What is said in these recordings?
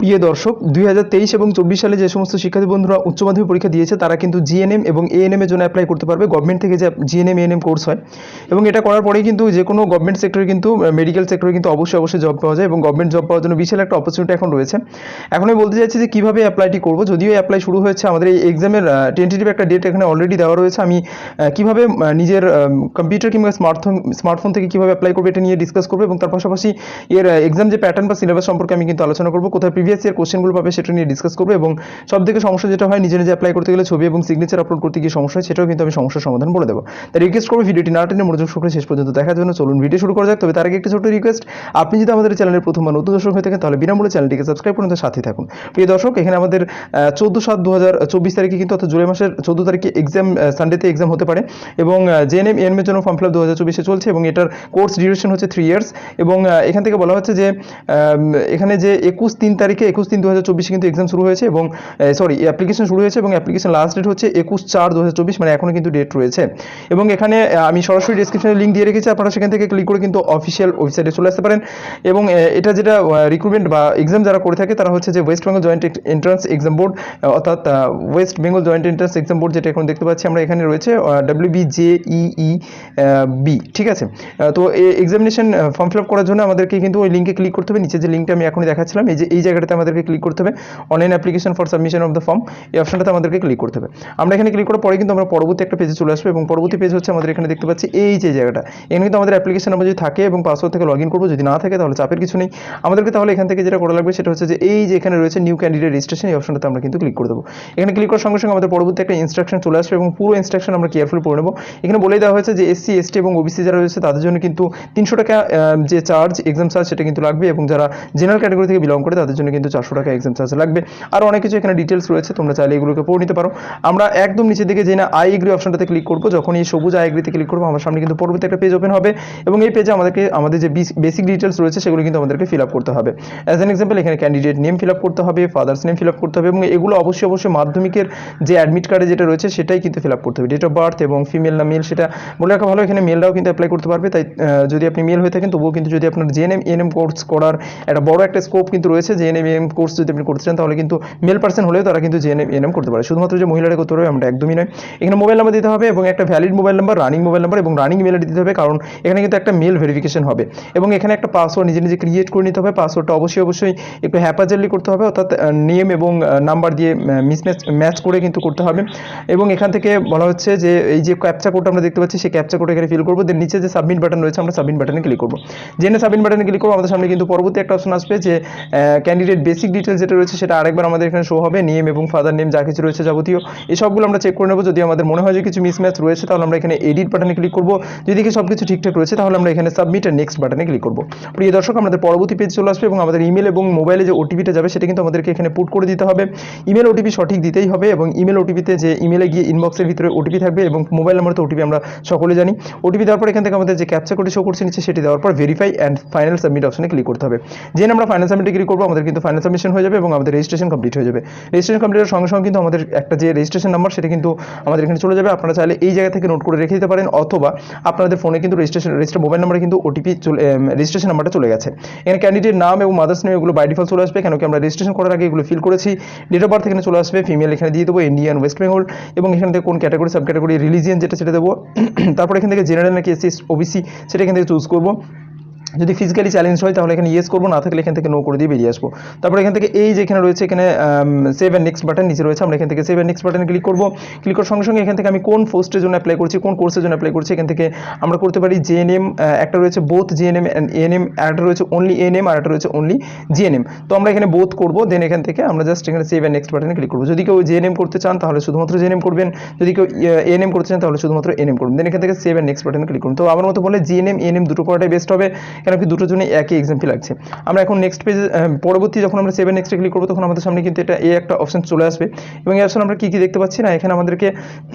প্রিয় দর্শক 2023 এবং 24 সালে যে সমস্ত শিক্ষার্থী বন্ধুরা উচ্চ মাধ্যমিক পরীক্ষা দিয়েছে তারা কিন্তু জিএনএম এবং এএনএম এর জন্য অ্যাপ্লাই করতে পারবে গভর্নমেন্ট থেকে যে জিএনএম এএনএম কোর্স হয় এবং এটা করার পরেই কিন্তু যে কোনো গভর্নমেন্ট সেক্টরে কিন্তু মেডিকেল সেক্টরে কিন্তু অবশ্যই জব পাওয়া যায় এবং গভর্নমেন্ট জব পাওয়ার জন্য বিশাল একটা অপরচুনিটি এখন রয়েছে। এখন আমি বলতে চাইছি যে কীভাবে অ্যাপ্লাইটি করবো, যদিও অ্যাপ্লাই শুরু হয়েছে আমাদের এই এক্সামের টেন্টেটিভ একটা ডেট এখানে অলরেডি দেওয়া রয়েছে। আমি কীভাবে নিজের কম্পিউটার কিংবা স্মার্টফোন থেকে কীভাবে অ্যাপ্লাই করবো এটা নিয়ে ডিসকাস করবো এবং তার পাশাপাশি এর এক্সাম যে প্যাটার্ন বা সিলেবাস সম্পর্কে আমি কিন্তু আলোচনা করবো, কোথায় প্রিভিয়াস ইয়ার কোশ্চেনগুলো পাবে সেটা নিয়ে ডিসকাস করবো এবং সব থেকে সমস্যা যেটা হয় নিজে অ্যাপ্লাই করতে গেলে ছবি এবং সিগনেচার আপলোড করতে গিয়ে সমস্যা হয়, সেটাও কিন্তু আমি সমস্যার সমাধান বলে দেবো। তাই রিকোয়েস্ট করবো ভিডিওটি না টেনে মনোযোগ সহকারে শেষ পর্যন্ত দেখার জন্য। চলুন ভিডিও শুরু করা যাক। তবে তার আগে একটা ছোট্ট রিকোয়েস্ট, আপনি যদি আমাদের চ্যানেলের প্রথম বা নতুন দর্শক হয়ে থাকেন তাহলে বিনামূল্যে চ্যানেলটিকে সাবস্ক্রাইব করুন, তার সাথে থাকুন। প্রিয় দর্শক, এখানে আমাদের 14/7/2024 তারিখে কিন্তু অর্থাৎ জুলাই মাসের 14 তারিখে এক্সাম, সানডেতে এক্সাম হতে পারে এবং জেএনএম এএনএম এর জন্য ফর্ম ফিল আপ 2024 চলছে এবং এটার কোর্স ডিউরেশন হচ্ছে 3 ইয়ার্স এবং এখান থেকে বলা হচ্ছে যে এখানে যে 21/3 তারিখে 21/3/2024 কিন্তু এক্সাম শুরু হয়েছে এবং অ্যাপ্লিকেশন শুরু হয়েছে এবং অ্যাপ্লিকেশন লাস্ট ডেট হচ্ছে 21/4/2024, মানে এখনো কিন্তু ডেট রয়েছে। এবং এখানে আমি সরাসরি ডেসক্রিপশনে লিঙ্ক দিয়ে রেখেছি, আপনারা সেখান থেকে ক্লিক করে কিন্তু অফিসিয়াল ওয়েবসাইটে চলে আসতে পারেন। এবং এটা যেটা রিক্রুটমেন্ট বা এক্সাম যারা করে থাকে তারা হচ্ছে যে West Bengal joint entrance exam board, অর্থাৎ West Bengal joint entrance exam board, যেটা এখন দেখতে পাচ্ছি আমরা এখানে রয়েছে WBJEEB, ঠিক আছে। তো এক্সামিনেশন ফর্ম ফিল আপ করার জন্য আমাদেরকে কিন্তু ওই লিঙ্কে ক্লিক করতে হবে। নিচে যে লিঙ্কটা আমি এখনই দেখাচ্ছিলাম, এই জায়গাটাতে আমাদেরকে ক্লিক করতে হবে, online application for submission of the form, এই অপশনটাতে আমাদেরকে ক্লিক করতে হবে। আমরা এখানে ক্লিক করার পরে কিন্তু আমরা পরবর্তী একটা পেজে চলে আসবো এবং পরবর্তী পেজ হচ্ছে আমাদের এখানে দেখতে পাচ্ছি এই যে জায়গাটা, এখানে কিন্তু আমাদের অ্যাপ্লিকেশন নাম্বার যদি থাকে এবং পাসওয়ার্ড থেকে লগ ইন করবো, যদি না থাকে তাহলে চাপের কিছু নেই। আমাদেরকে তাহলে এখান থেকে যেটা করা লাগবে সেটা হচ্ছে যে এই যে এখানে রয়েছে নিউ ক্যান্ডিডেট রেজিস্ট্রেশন, এই অপশনটাতে আমরা কিন্তু ক্লিক করে দেবো। এখানে ক্লিক করার সঙ্গে সঙ্গে আমাদের পরবর্তী একটা ইনস্ট্রাকশন চলে আসবে এবং পুরো ইনস্ট্রাকশন আমরা কেয়ারফুলি পড়ে নেবো। এখানে বলেই দেওয়া হয়েছে যে SC ST এবং OBC যারা রয়েছে তাদের জন্য কিন্তু 300 টাকা যে চার্জ, এক্সাম চার্জ, সেটা কিন্তু লাগবে এবং যারা জেনারেল ক্যাটাগরি থেকে বিলং করে তাদের জন্য কিন্তু 400 টাকা এক্সাম চার্জ লাগবে। আর অনেক কিছু এখানে ডিটেলস রয়েছে, তোমরা চাইলে এগুলোকে পড়ে নিতে পারো। আমরা একদম নিচের দিকে যে না আই এগ্রি অপশনটাতে ক্লিক করবো, যখন এই সবুজ আই এগ্রিতে ক্লিক করবো আমার সামনে কিন্তু পরবর্তী একটা পেজ ওপেন হবে এবং এই পেজে আমাদের যে বেসিক ডিটেলস রয়েছে সেগুলো কিন্তু আমাদেরকে ফিল আপ করতে হবে। অ্যাজ অ্যান এক্সাম্পল, এখানে ক্যান্ডিডেট নেম ফিল আপ করতে হবে, ফাদার্স নেম ফিল আপ করতে হবে এবং এগুলো অবশ্যই মাধ্যমিকের যে অ্যাডমিট কার্ডে যেটা রয়েছে সেটাই কিন্তু ফিল আপ করতে হবে। ডেট অফ বার্থ এবং ফিমেল না মেল সেটা বলে রাখা ভালো, এখানে মেলরাও কিন্তু অ্যাপ্লাই করতে পারবে। তাই যদি আপনি মেল হয়ে থাকেন তবুও কিন্তু যদি আপনার জেএনএম এএনএম কোর্স করার একটা বড় একটা স্কোপ কিন্তু রয়েছে, জেএনএম এএনএম কোর্স যদি আপনি করতে চান তাহলে কিন্তু মেল পার্সন হলেও তারা কিন্তু জেএনএম এএনএম করতে পারে। শুধুমাত্র যে মহিলারা করতে পারবে আমরা একদমই নয়। এখানে মোবাইল নাম্বার দিতে হবে এবং একটা valid mobile number, running mobile number এবং রানিং মেল আইডি দিতে হবে, কারণ এখানে কিন্তু একটা মেল ভেরিফিকেশন হবে এবং এখানে একটা পাসওয়ার্ড নিজে ক্রিয়েট করে নিতে হবে। পাসওয়ার্ডটা অবশ্যই একটু হ্যাপাজারলি করতে হবে, অর্থাৎ নেম এবং নাম্বার দিয়ে ম্যাচ করে কিন্তু করতে হবে। এবং এখান থেকে বলা হচ্ছে যে এই যে ক্যাপচা কোডটা আমরা দেখতে পাচ্ছি সেই ক্যাপচা কোড এখানে ফিল করবো, দেন নিচে যে সাবমিট বাটন রয়েছে আমরা সাবমিট বাটনে ক্লিক করবো। জেনে সাবমিট বাটনে ক্লিক করবো, আমাদের সামনে কিন্তু পরবর্তী একটা অপশন আসবে যে ক্যান্ডিডেট বেসিক ডিটেলস যেটা রয়েছে সেটা আরেকবার আমাদের এখানে শো হবে, নেম এবং ফাদার নেম যা কিছু রয়েছে যাবতীয় এই সবগুলো আমরা চেক করে নেবো। যদি আমাদের মনে হয় যে কিছু মিসম্যাচ রয়েছে তাহলে আমরা এখানে এডিট বাটনে ক্লিক করবো, যদি দেখি সব কিছু ঠিকঠাক রয়েছে তাহলে আমরা এখানে সাবমিট আর নেক্সট বাটনে ক্লিক করবো। প্রিয় দর্শক, আমাদের পরবর্তী পেজ চলে আসবে এবং আমাদের ইমেল এবং মোবাইলে যে ওটিপিটা যাবে সেটা কিন্তু আমাদেরকে এখানে পুট করে দিতে হবে। ইমেল ওটিপি সঠিক দিতেই হবে এবং ইমেল ওটিপিতে যে ইমেলে গিয়ে ইনবক্সের ভিতরে ওটিপি থাকবে এবং মোবাইল নাম্বার তো ওটিপি আমরা সকলে জানি। ওটিপি দেওয়ার পর এখান থেকে আমাদের যে ক্যাপচা কোড শো করছে নিচে সেটি দেওয়ার পর ভেরিফাই অ্যান্ড ফাইনাল সাবমিট অপশনে ক্লিক করতে হবে। যেন আমরা ফাইনাল সাবমিটে ক্লিক করবো আমাদের কিন্তু ফাইনাল সাবমিশন হয়ে যাবে এবং আমাদের রেজিস্ট্রেশন কমপ্লিট হয়ে যাবে। রেজিস্ট্রেশন কমপ্লিটের সঙ্গে সঙ্গে কিন্তু আমাদের একটা যে রেজিস্ট্রেশন নাম্বার সেটা কিন্তু আমাদের এখানে চলে যাবে। আপনারা চাইলে এই জায়গা থেকে নোট করে রেখে দিতে পারেন, অথবা আপনাদের ফোনে কিন্তু রেজিস্টার মোবাইল নাম্বারে কিন্তু ওটিপি রেজিস্ট্রেশন নাম্বারটা চলে গেছে। এখানে ক্যান্ডিডেট নাম এবং মাদার্স নেম এগুলো বাই ডিফল্ট চলে আসবে, কেন কি আমরা রেজিস্ট্রেশন করার আগে এগুলো ফিল করেছি। ডেট অফ বার্থ এখানে চলে আসবে, ফিমেল এখানে দিয়ে দেবো ইন্ডিয়ান ওয়েস্ট বেঙ্গল এবং এখান থেকে কোন ক্যাটাগরি সাব ক্যাটাগরি রিলিজিয়ন যেটা সেটা দেবো। তারপর এখান থেকে জেনারেল নাকি SC OBC সেটা এখান থেকে চুজ করবো। যদি ফিজিক্যালি চ্যালেঞ্জ হয় তাহলে এখানে ইয়েস করবো, না থাকলে এখান থেকে নো করে দিয়ে বেরিয়ে আসবো। তারপর এখান থেকে এই যে এখানে রয়েছে এখানে সেভ অ্যান্ড নেক্সট বাটন নিচে রয়েছে, আমরা এখান থেকে সেভ অ্যান্ড নেক্সট বাটনে ক্লিক করবো। ক্লিক করার সঙ্গে সঙ্গে এখান থেকে আমি কোন পোস্টের জন্য অ্যাপ্লাই করছি, কোন কোর্সের জন্য অ্যাপ্লাই করছি, এখান থেকে আমরা করতে পারি জেএনএম, একটা রয়েছে বোথ জেএনএম অ্যান্ড এএনএম, একটা রয়েছে অনলি এএনএম আর একটা রয়েছে অনলি জিএনএম। তো আমরা এখানে বোথ করবো, দেন এখান থেকে আমরা জাস্ট এখানে সেভ অ্যান্ড নেক্সট বাটনে ক্লিক করবো। যদি কেউ জেএনএম করতে চান তাহলে শুধুমাত্র জেএনএম করবেন, যদি কেউ এএনএম করতে চান তাহলে শুধুমাত্র এএনএম করবেন, দেন এখান থেকে সেভ অ্যান্ড নেক্সট বাটনে ক্লিক করুন। তো আমার মতো বলে জিএনএম এএনএম দুটো করাটাই বেস্ট হবে, কেন কি দুটোর জন্য একই এক্সাম ফি লাগছে। আমরা এখন নেক্সট পেজ পরবর্তী যখন আমরা 7 নেক্সটে ক্লিক করবো তখন আমাদের সামনে কিন্তু এটা এই একটা অপশন চলে আসবে এবং এই অপশন আমরা কি দেখতে পাচ্ছি না, এখানে আমাদেরকে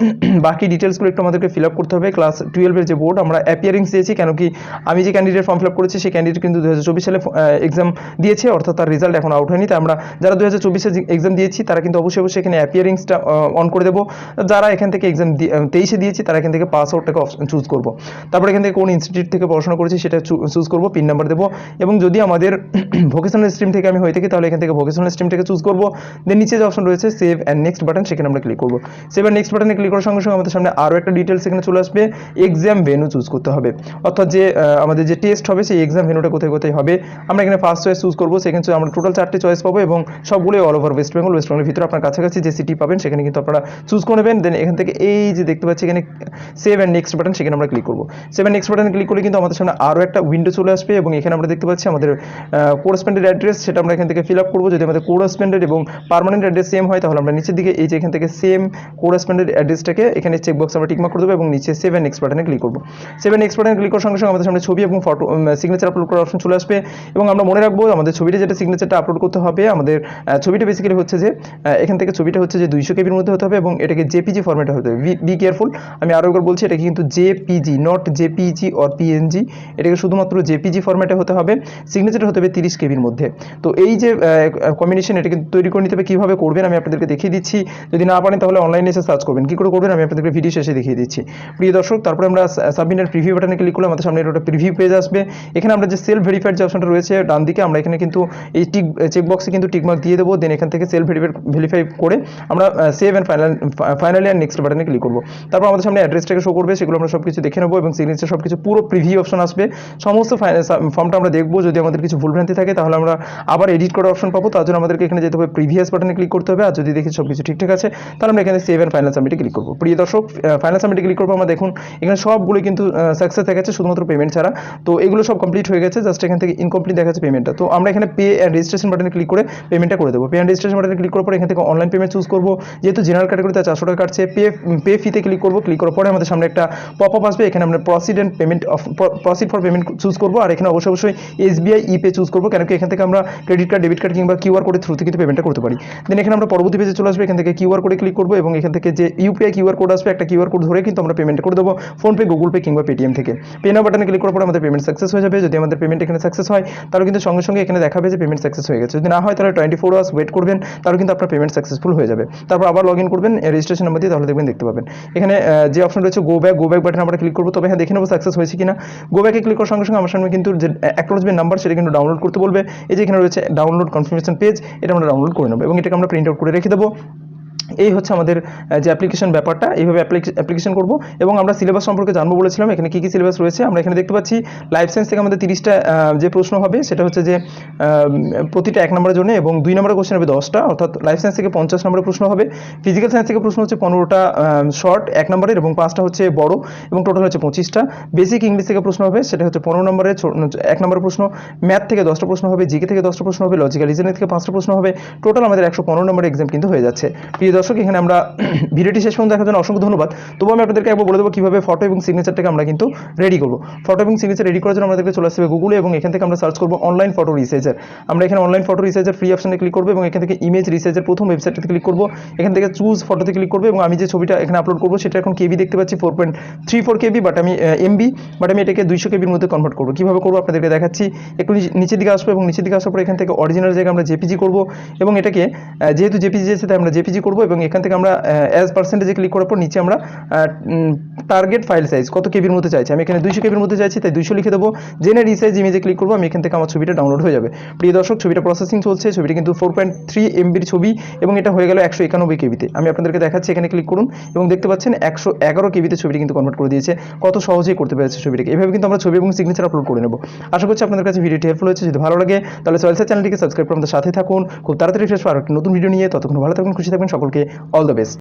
বাকি ডিটেলসগুলো একটু আমাদেরকে ফিল আপ করতে হবে। ক্লাস 12 এর যে বোর্ড আমরা অ্যাপিয়ারিংস দিয়েছি, কেন কি আমি যে ক্যান্ডিডেট ফর্ম ফিল আপ করেছি সেই ক্যান্ডিডেট কিন্তু 2024 সালে এক্সাম দিয়েছে, অর্থাৎ তার রেজাল্ট এখন আউট হয়নি। তাই আমরা যারা 2024 এক্সাম দিয়েছি তারা কিন্তু অবশ্যই এখানে অ্যাপিয়ারিংসটা অন করে দেবো। যারা এখান থেকে এক্সাম 23 দিয়েছি তারা এখান থেকে পাস আউটটাকে অপশন চুজ করবো। তারপর এখান থেকে কোন ইনস্টিটিউট থেকে পড়াশোনা করেছি সেটা চুজ করবো করবো, পিন নাম্বার দেবো, এবং যদি আমাদের ভোকেশনাল স্ট্রিম থেকে আমি হয়ে থাকি তাহলে এখান থেকে ভোকেশনাল স্ট্রিম থেকে চুজ করবো। দেন নিচে যে অপশন রয়েছে সেভ অ্যান্ড নেক্সট বাটন, সেখানে আমরা ক্লিক করবো। সেভ অ্যান্ড নেক্সট বাটনে ক্লিক করার সঙ্গে সঙ্গে আমাদের সামনে আরও একটা ডিটেলস এখানে চলে আসবে, এক্সাম ভেন্যু চুজ করতে হবে, অর্থাৎ যে আমাদের যে টেস্ট হবে সেই এক্সাম ভেন্যুটা কোথায় কোথায় হবে। আমরা এখানে ফার্স্ট চয়েস চুজ করবো, সেকেন্ড চয়েস, আমরা টোটাল 4টি চয়েস পাবো এবং সবগুলোই অল ওভার ওয়েস্ট বেঙ্গলের ভিতরে আপনার কাছাকাছি যে সিটি পাবেন সেখানে কিন্তু আপনারা চুজ করে নেবেন। দেন এখান থেকে এই যে দেখতে পাচ্ছি এখানে সেভ অ্যান্ড নেক্সট বাটন, সেখানে আমরা ক্লিক করবো। সেভ অ্যান্ড নেক্সট বাটনে ক্লিক করলে কিন্তু আমাদের সামনে আরও একটা উইন্ডো চলে আসবে এবং এখানে আমরা দেখতে পাচ্ছি আমাদের কোরেসপন্ডেন্ট অ্যাড্রেস, সেটা আমরা এখান থেকে ফিল আপ করবো। যদি আমাদের কোরেসপন্ডেন্ট এবং পার্মানেন্ট অ্যাড্রেস সেম হয় তাহলে আমরা নিচের দিকে এই যে এখান থেকে সেম কোরেসপন্ডেন্ট অ্যাড্রেসটাকে এখানে চেকবক্স আমরা টিকমার্ক করে দেবো এবং নিচে সেভ অ্যান্ড নেক্সট বাটনে ক্লিক করবো। সেভ অ্যান্ড নেক্সট বাটনে ক্লিক করার সঙ্গে সঙ্গে আমাদের সামনে ছবি এবং ফটো সিগনেচার আপলোড করার অপশন চলে আসবে এবং আমরা মনে রাখবো আমাদের ছবিটা যেটা সিগনেচারটা আপলোড করতে হবে, আমাদের ছবিটা বেসিক্যালি হচ্ছে যে এখান থেকে ছবিটা হচ্ছে যে 200 কেবির মধ্যে হতে হবে এবং এটাকে জেপিজি ফরম্যাটে হতে হবে। বি কেয়ারফুল, আমি আরও একবার বলছি, এটা কিন্তু JPG, not JPG or PNG, এটাকে শুধুমাত্র জেপিজি ফরম্যাটে হতে হবে। সিগনেচারটা হতে হবে 30 কেবির মধ্যে। তো এই যে কম্বিনেশন এটা কিন্তু তৈরি করে নিতে হবে, কীভাবে করবেন আমি আপনাদেরকে দেখিয়ে দিচ্ছি। যদি না পারেন তাহলে অনলাইনে এসে সার্চ করবেন, কী করে করবেন আমি আপনাদেরকে ভিডিও শেষে দেখিয়ে দিচ্ছি। প্রিয় দর্শক, তারপরে আমরা সাবমিটের প্রিভিউ বাটনে ক্লিক করলে আমাদের সামনে একটা প্রিভিউ পেজ আসবে। এখানে আমরা যে সেলফ ভেরিফাইড যে অপশনটা রয়েছে ডান দিকে, আমরা এখানে কিন্তু এই চেকবক্সে কিন্তু টিকমার্ক দিয়ে দেবো। দেন এখান থেকে সেলফ ভেরিফাই করে আমরা save and finally and next বাটনে ক্লিক করবো। তারপর আমাদের সামনে অ্যাড্রেসটাকে শো করবে, সেগুলো আমরা সব কিছু দেখে নেবো এবং সিগনেচার সব কিছু পুরো প্রিভিউ অপশন আসবে। সমস্ত ফর্মটা আমরা দেখবো, যদি আমাদের কিছু ভুলভ্রান্তি থাকে তাহলে আমরা আবার এডিট করার অপশন পাবো। তার জন্য আমাদেরকে এখানে যেতে হবে প্রিভিয়াস বাটনে ক্লিক করতে হবে, আর যদি দেখি সব কিছু ঠিকঠাক আছে তাহলে আমরা এখানে সেভ অ্যান্ড ফাইনাল সাবমিটে ক্লিক করবো। প্রিয় দর্শক, ফাইনাল সাবমিটে ক্লিক করবো, আমরা দেখুন এখানে সবগুলো কিন্তু সাকসেস দেখাচ্ছে শুধুমাত্র পেমেন্ট ছাড়া। তো এগুলো সব কমপ্লিট হয়ে গেছে, জাস্ট এখান থেকে ইনকমপ্লিট দেখাচ্ছে পেমেন্টটা। তো আমরা এখানে পে অ্যান্ড রেজিস্ট্রেশন বাটনে ক্লিক করে পেমেন্টটা করে দেবো। পে অ্যান্ড রেজিস্ট্রেশন বাটনে ক্লিক করার পর এখান থেকে অনলাইন পেমেন্ট চুজ করবো, যেহেতু জেনারেল ক্যাটাগরিতে 400 টাকা কাটছে। পে ফিতে ক্লিক করবো, ক্লিক করার পরে আমাদের সামনে একটা পপ আপ আসবে, এখানে আমরা প্রসিড ফর পেমেন্ট চুজ করবো, আর এখানে অবশ্যই এসবিআই ইপে চুজ করবো, কেন কি এখান থেকে আমরা ক্রেডিট কার্ড, ডেবিট কার্ড কিংবা কিউআর কোডের থ্রুতে কিন্তু পেমেন্টটা করতে পারি। দেন এখানে আমরা পরবর্তী পেজে চলে আসবে, এখান থেকে কিউআর কোডে ক্লিক করবো এবং এখান থেকে যে ইউপিআই কিউআর কোড আসবে, একটা কিউআর কোড ধরে কিন্তু আমরা পেমেন্ট করে দেবো ফোনপে, গুগল পে কিংবা পেটিএম থেকে। পে নাও বাটনে ক্লিক করার পর আমাদের পেমেন্ট সাকসেস হয়ে যাবে। যদি আমাদের পেমেন্ট এখানে সাকসেস হয় তাহলে কিন্তু সঙ্গে সঙ্গে এখানে দেখাবে যে পেমেন্ট সাকসেস হয়ে গেছে। যদি না হয় তাহলে 24 আওয়ার্স ওয়েট করবেন, তাহলে কিন্তু আপনার পেমেন্ট সাকসেসফুল হয়ে যাবে। তারপর আবার লগ ইন করবেন রেজিস্ট্রেশন নাম্বার দিয়ে, তাহলে দেখতে পাবেন এখানে যে অপশন রয়েছে গো ব্যাক বাটনে আমরা ক্লিক করবো। তবে হ্যাঁ, দেখে নেবো সাকসেস হয়েছে কিনা। গো ব্যাকে ক্লিক করার সঙ্গে সঙ্গে আমার সামনে কিন্তু যে অ্যাকনোলেজমেন্ট নাম্বার সেটা কিন্তু ডাউনলোড করতে বলবে। এই যে এখানে রয়েছে ডাউনলোড কনফার্মেশন পেজ, এটা আমরা ডাউনলোড করে নেবো এবং এটাকে আমরা প্রিন্ট আউট করে রেখে দেবো। এই হচ্ছে আমাদের যে অ্যাপ্লিকেশন ব্যাপারটা, এইভাবে অ্যাপ্লিকেশন করব এবং আমরা সিলেবাস সম্পর্কে জানবো বলেছিলাম। এখানে কী কী সিলেবাস রয়েছে আমরা এখানে দেখতে পাচ্ছি। লাইফ সায়েন্স থেকে আমাদের 30টা যে প্রশ্ন হবে সেটা হচ্ছে যে প্রতিটা 1 নম্বরের জন্য, এবং 2 নম্বরের কোশ্চেন হবে 10টা, অর্থাৎ লাইফ সায়েন্স থেকে 50 নম্বরের প্রশ্ন হবে। ফিজিক্যাল সায়েন্স থেকে প্রশ্ন হচ্ছে 15টা শর্ট 1 নম্বরের এবং 5টা হচ্ছে বড়, এবং টোটাল হচ্ছে 25টা। বেসিক ইংলিশ থেকে প্রশ্ন হবে, সেটা হচ্ছে 15 নম্বরের 1 নম্বরের প্রশ্ন। ম্যাথ থেকে 10টা প্রশ্ন হবে, জিকে থেকে 10টা প্রশ্ন হবে, লজিক্যাল রিজনিং থেকে 5টা প্রশ্ন হবে। টোটাল আমাদের 115 নম্বরের এক্সাম কিন্তু হয়ে যাচ্ছে। প্রিয় দর্শক, এখানে আমরা ভিডিওটি শেষ পর্যন্ত দেখার জন্য অসংখ্য ধন্যবাদ। তবু আমি আপনাদেরকে একবার বলে দেবো কীভাবে ফটো এবং সিগনেচারটাকে আমরা কিন্তু রেডি করবো। ফটো এবং সিগনেচার রেডি করার জন্য আমাদেরকে চলে আসবে গুগলে এবং এখান থেকে আমরা সার্চ করবো অনলাইন ফটো রিসাইজার। আমরা এখানে অনলাইন ফটো রিসাইজার ফ্রি অপশনে ক্লিক করবো এবং এখান থেকে ইমেজ রিসাইজার প্রথম ওয়েবসাইটটাতে ক্লিক করবো। এখান থেকে চুজ ফটোতে ক্লিক করবো এবং আমি যে ছবিটা এখানে আপলোড করবো সেটা এখন কেবি দেখতে পাচ্ছি 4.34 কেবি, বাট আমি এমবি, বাট আমি এটাকে 200 কেবির মধ্যে কনভার্ট করবো। কীভাবে করবো আপনাদেরকে দেখাচ্ছি। একটু নিচের দিকে আসবো এবং নিচের দিকে আসার পর এখান থেকে অরিজিনাল জায়গায় আমরা জেপিজি করবো এবং এটাকে যেহেতু জেপিজি আছে তাই আমরা জেপিজি করবো এবং এখান থেকে আমরা অ্যাজ পার্সেন্টেজে ক্লিক করার পর নিচে আমরা টার্গেট ফাইল সাইজ কত কেবির মধ্যে চাইছি, আমি এখানে 200 কেবির মধ্যে চাইছি তাই 200 লিখে দেবো। জেনে রিসাইজ ইমেজে ক্লিক করবো, আমি এখান থেকে আমার ছবিটা ডাউনলোড হয়ে যাবে। প্রিয় দর্শক, ছবিটা প্রসেসিং চলছে, ছবিটা কিন্তু 4.3 MBর ছবি এবং এটা হয়ে গেল 191 কেবিতে। আমি আপনাদেরকে দেখাচ্ছি, এখানে ক্লিক করুন এবং দেখতে পাচ্ছেন 111 কেবিতে ছবিটি কিন্তু কনভার্ট করে দিয়েছে। কত সহজেই করতে পেরেছে ছবিটাকে। এভাবে কিন্তু আমরা ছবি এবং সিগনেচার আপলোড করে নেব। আশা করছি আপনাদের কাছে ভিডিওটি হেল্পফুল হয়েছে। যদি ভালো লাগে তাহলে সোয়েলসের চ্যানেলটিকে সাবস্ক্রাইব করে আমাদের সাথে থাকুন। খুব তাড়াতাড়ি ফেরত আসবো আর একটা নতুন ভিডিও নিয়ে। ততক্ষণ ভালো থাকুন, খুশি থাকবেন। সকলকে অল দ্য বেস্ট।